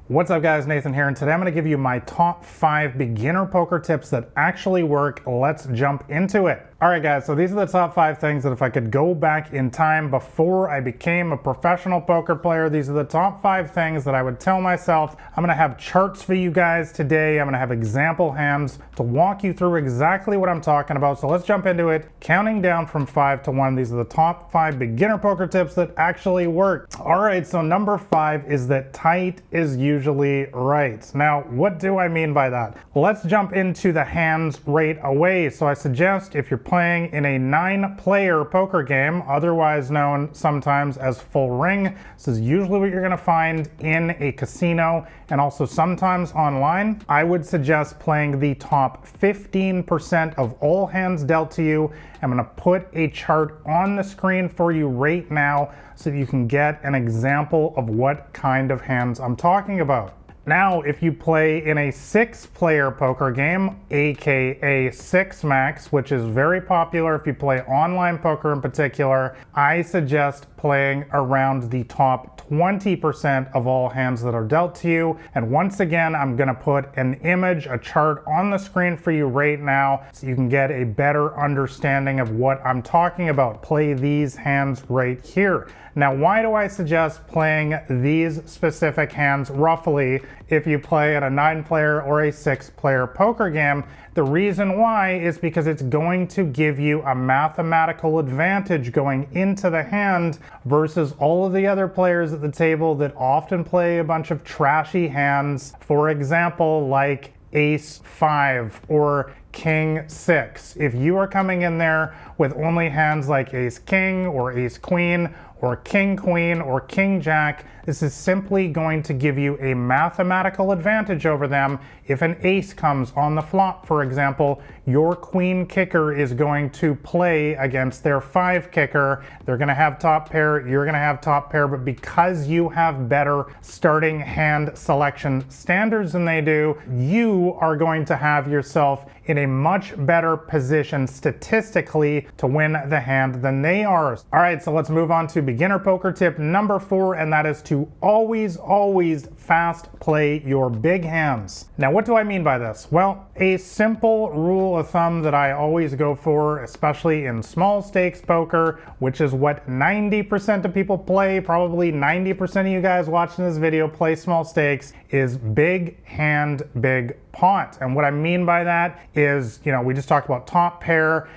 What's up guys, Nathan here, and today I'm going to give you my top 5 beginner poker tips that actually work. Let's jump into it. Alright guys, so these are the top 5 things that if I could go back in time before I became a professional poker player, these are the top 5 things that I would tell myself. I'm going to have charts for you guys today. I'm going to have example hands to walk you through exactly what I'm talking about. So let's jump into it. Counting down from 5 to 1, these are the top 5 beginner poker tips that actually work. Alright, so number 5 is that tight is usually right. Now, what do I mean by that? Let's jump into the hands right away. So I suggest if you're playing in a 9-player poker game, otherwise known sometimes as full ring, this is usually what you're going to find in a casino and also sometimes online. I would suggest playing the top 15% of all hands dealt to you. I'm going to put a chart on the screen for you right now so that you can get an example of what kind of hands I'm talking about. Now, if you play in a 6-player poker game, aka 6 max, which is very popular if you play online poker in particular, I suggest playing around the top 20% of all hands that are dealt to you. And once again, I'm going to put an image, a chart on the screen for you right now so you can get a better understanding of what I'm talking about. Play these hands right here. Now, why do I suggest playing these specific hands roughly if you play in a 9-player or a 6-player poker game? The reason why is because it's going to give you a mathematical advantage going into the hand versus all of the other players at the table that often play a bunch of trashy hands. For example, like Ace 5 or King 6. If you are coming in there with only hands like Ace King or Ace Queen or King Queen or King Jack, this is simply going to give you a mathematical advantage over them. If an ace comes on the flop, for example, your queen kicker is going to play against their 5 kicker. They're going to have top pair, you're going to have top pair, but because you have better starting hand selection standards than they do, you are going to have yourself in a much better position statistically to win the hand than they are. All right, so let's move on to beginner poker tip number 4, and that is to always fast play your big hands. Now, what do I mean by this? Well, a simple rule of thumb that I always go for, especially in small stakes poker, which is what 90% of people play, probably 90% of you guys watching this video play small stakes, is big hand, big pot. And what I mean by that is, we just talked about top pair,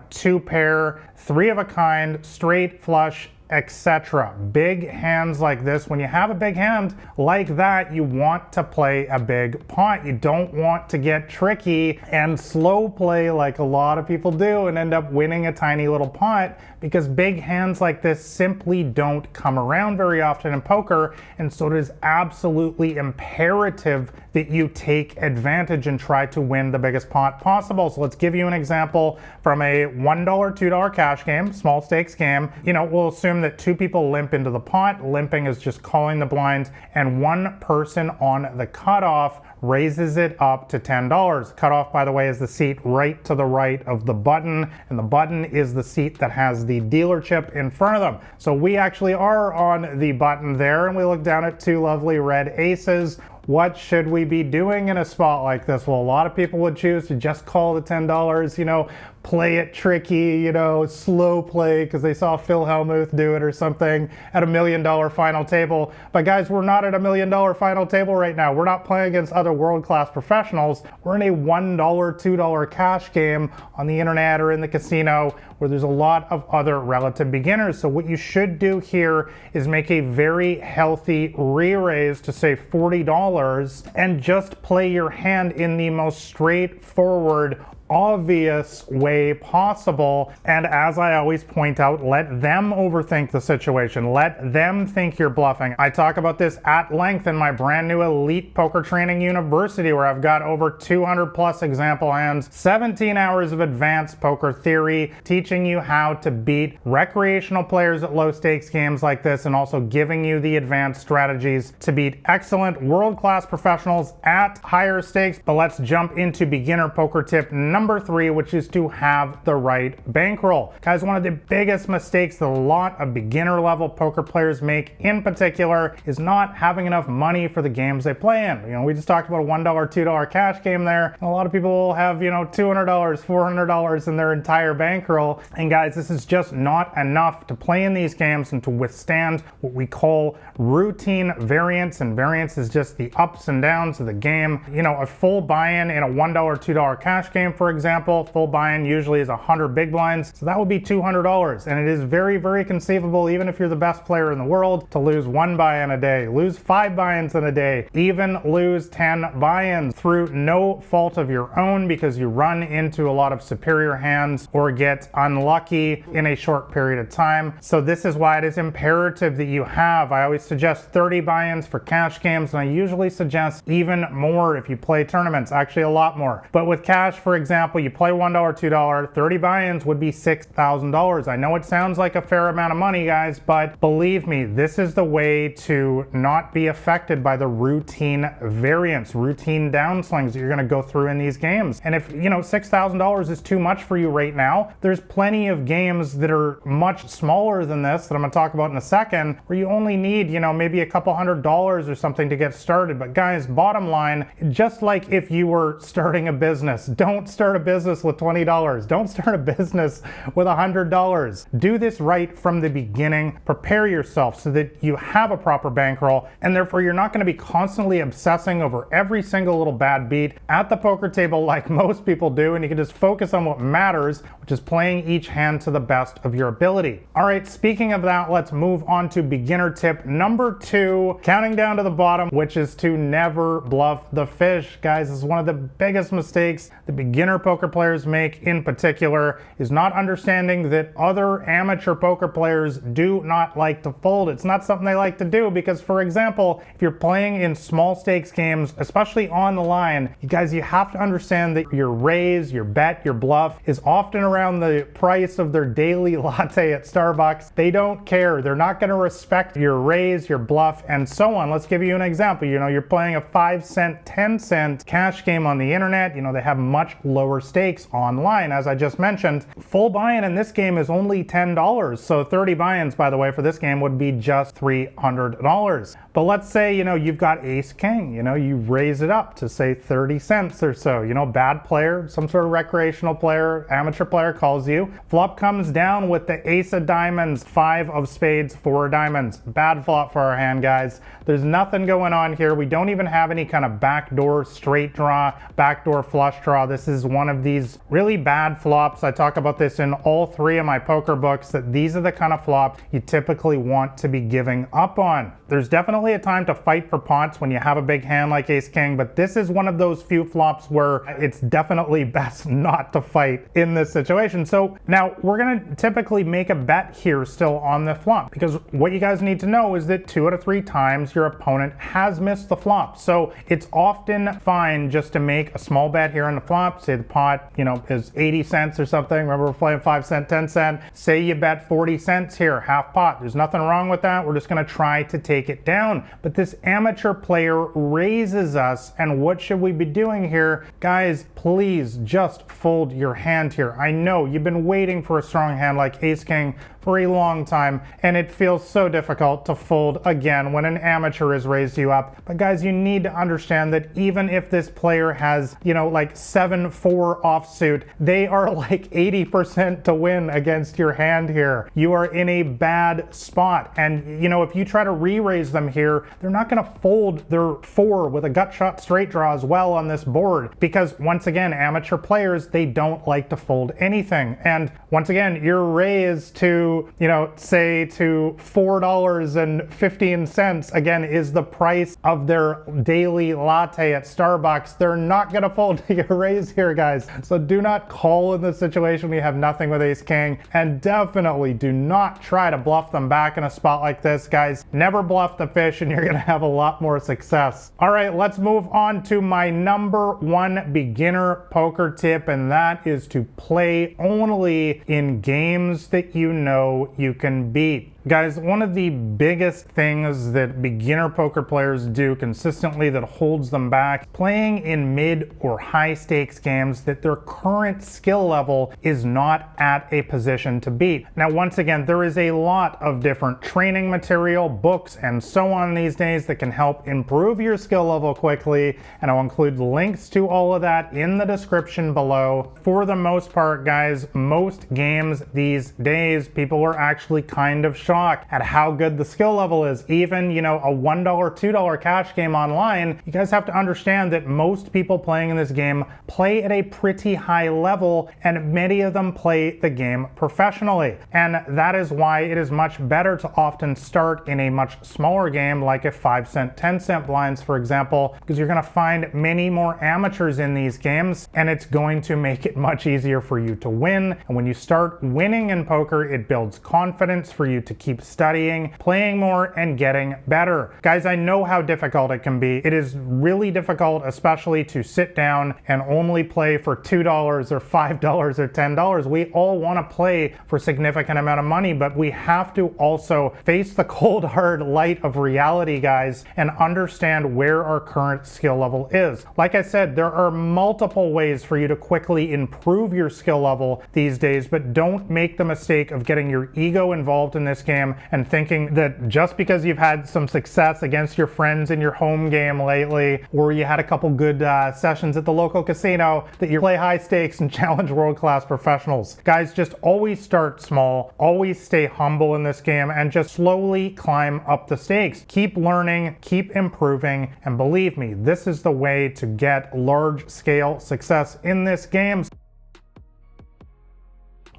2 pair, 3 of a kind, straight, flush, etc. Big hands like this, when you have a big hand like that, you want to play a big pot. You don't want to get tricky and slow play like a lot of people do and end up winning a tiny little pot, because big hands like this simply don't come around very often in poker, and so it is absolutely imperative that you take advantage and try to win the biggest pot possible. So let's give you an example from a $1, $2 cash game, small stakes game. We'll assume that 2 people limp into the pot. Limping is just calling the blind, and 1 person on the cutoff raises it up to $10. Cutoff, by the way, is the seat right to the right of the button, and the button is the seat that has the dealer chip in front of them. So we actually are on the button there, and we look down at 2 lovely red aces. What should we be doing in a spot like this? Well, a lot of people would choose to just call the $10, play it tricky, slow play because they saw Phil Hellmuth do it or something at $1 million final table. But guys, we're not at $1 million final table right now. We're not playing against other world-class professionals. We're in a $1, $2 cash game on the internet or in the casino where there's a lot of other relative beginners. So what you should do here is make a very healthy re-raise to say $40 and just play your hand in the most straightforward, obvious way possible. And as I always point out, let them overthink the situation. Let them think you're bluffing. I talk about this at length in my brand new Elite Poker Training University, where I've got over 200 plus example hands, 17 hours of advanced poker theory, teaching you how to beat recreational players at low stakes games like this, and also giving you the advanced strategies to beat excellent world-class professionals at higher stakes. But let's jump into beginner poker tip number number 3, which is to have the right bankroll. Guys, one of the biggest mistakes that a lot of beginner level poker players make in particular is not having enough money for the games they play in. You know, we just talked about a $1, $2 cash game there. And a lot of people will have, you know, $200, $400 in their entire bankroll. And guys, this is just not enough to play in these games and to withstand what we call routine variance. And variance is just the ups and downs of the game. You know, a full buy-in in a $1, $2 cash game, for example, full buy-in usually is 100 big blinds. So that would be $200. And it is very, very conceivable, even if you're the best player in the world, to lose 1 buy-in a day, lose 5 buy-ins in a day, even lose 10 buy-ins through no fault of your own because you run into a lot of superior hands or get unlucky in a short period of time. So this is why it is imperative that you have, I always suggest 30 buy-ins for cash games, and I usually suggest even more if you play tournaments, actually a lot more. But with cash, for example, you play $1, $2, 30 buy-ins would be $6,000. I know it sounds like a fair amount of money, guys, but believe me, this is the way to not be affected by the routine variance, routine downslings that you're going to go through in these games. And if, you know, $6,000 is too much for you right now, there's plenty of games that are much smaller than this that I'm going to talk about in a second, where you only need, you know, maybe a couple $100 or something to get started. But guys, bottom line, just like if you were starting a business, don't start a business with $20. Don't start a business with $100. Do this right from the beginning. Prepare yourself so that you have a proper bankroll, and therefore you're not going to be constantly obsessing over every single little bad beat at the poker table like most people do, and you can just focus on what matters, which is playing each hand to the best of your ability. All right, speaking of that, let's move on to beginner tip number 2, counting down to the bottom, which is to never bluff the fish. Guys, this is one of the biggest mistakes the beginner poker players make in particular, is not understanding that other amateur poker players do not like to fold. It's not something they like to do because, for example, if you're playing in small stakes games, especially on the line, you guys, you have to understand that your raise, your bet, your bluff is often around the price of their daily latte at Starbucks. They don't care. They're not going to respect your raise, your bluff, and so on. Let's give you an example. You know, you're playing a 5-cent, 10-cent cash game on the internet. You know, they have much lower stakes online, as I just mentioned. Full buy-in in this game is only $10. So 30 buy-ins, by the way, for this game would be just $300. But let's say, you know, you've got ace king, you know, you raise it up to say 30 cents or so, you know, bad player, some sort of recreational player, amateur player calls you. Flop comes down with the ace of diamonds, 5 of spades, 4 of diamonds. Bad flop for our hand, guys. There's nothing going on here. We don't even have any kind of backdoor straight draw, backdoor flush draw. This is one of these really bad flops. I talk about this in all 3 of my poker books, that these are the kind of flops you typically want to be giving up on. There's definitely a time to fight for pots when you have a big hand like ace king, but this is one of those few flops where it's definitely best not to fight in this situation. So now we're going to typically make a bet here still on the flop, because what you guys need to know is that 2 out of 3 times your opponent has missed the flop. So it's often fine just to make a small bet here on the flop. Say the pot, you know, is 80 cents or something. Remember, we're playing 5 cent, 10 cent. Say you bet 40 cents here, half pot. There's nothing wrong with that. We're just going to try to take it down. But this amateur player raises us, and what should we be doing here? Guys, please just fold your hand here. I know you've been waiting for a strong hand like ace king for a long time, and it feels so difficult to fold again when an amateur has raised you up. But guys, you need to understand that even if this player has, you know, like 7-4 offsuit, they are like 80% to win against your hand here. You are in a bad spot, and you know, if you try to re-raise them here, they're not going to fold their 4 with a gut shot straight draw as well on this board, because once again, amateur players, they don't like to fold anything. And once again, your raise to, you know, say to $4.15 again is the price of their daily latte at Starbucks. They're not going to fold to your raise here, guys. So do not call in the situation when you have nothing with ace king, and definitely do not try to bluff them back in a spot like this, guys. Never bluff the fish and you're going to have a lot more success. All right, let's move on to my number 1 beginner poker tip, and that is to play only in games that you know you can beat. Guys, one of the biggest things that beginner poker players do consistently that holds them back, playing in mid or high stakes games that their current skill level is not at a position to beat. Now, once again, there is a lot of different training material, books, and so on these days that can help improve your skill level quickly, and I'll include links to all of that in the description below. For the most part, guys, most games these days, people are actually kind of shocked at how good the skill level is. Even, you know, a $1, $2 cash game online, you guys have to understand that most people playing in this game play at a pretty high level, and many of them play the game professionally. And that is why it is much better to often start in a much smaller game, like a 5-cent, 10-cent blinds, for example, because you're going to find many more amateurs in these games, and it's going to make it much easier for you to win. And when you start winning in poker, it builds confidence for you to keep studying, playing more, and getting better. Guys, I know how difficult it can be. It is really difficult, especially to sit down and only play for $2 or $5 or $10. We all want to play for a significant amount of money, but we have to also face the cold hard light of reality, guys, and understand where our current skill level is. Like I said, there are multiple ways for you to quickly improve your skill level these days, but don't make the mistake of getting your ego involved in this game and thinking that just because you've had some success against your friends in your home game lately, or you had a couple good sessions at the local casino, that you play high stakes and challenge world-class professionals. Guys, just always start small, always stay humble in this game, and just slowly climb up the stakes. Keep learning, keep improving, and believe me, this is the way to get large-scale success in this game.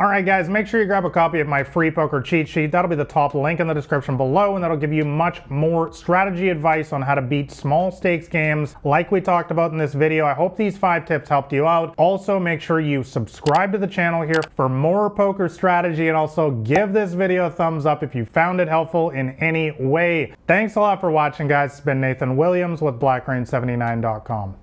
Alright guys, make sure you grab a copy of my free poker cheat sheet. That'll be the top link in the description below, and that'll give you much more strategy advice on how to beat small stakes games like we talked about in this video. I hope these 5 tips helped you out. Also, make sure you subscribe to the channel here for more poker strategy, and also give this video a thumbs up if you found it helpful in any way. Thanks a lot for watching, guys. It's been Nathan Williams with BlackRain79.com.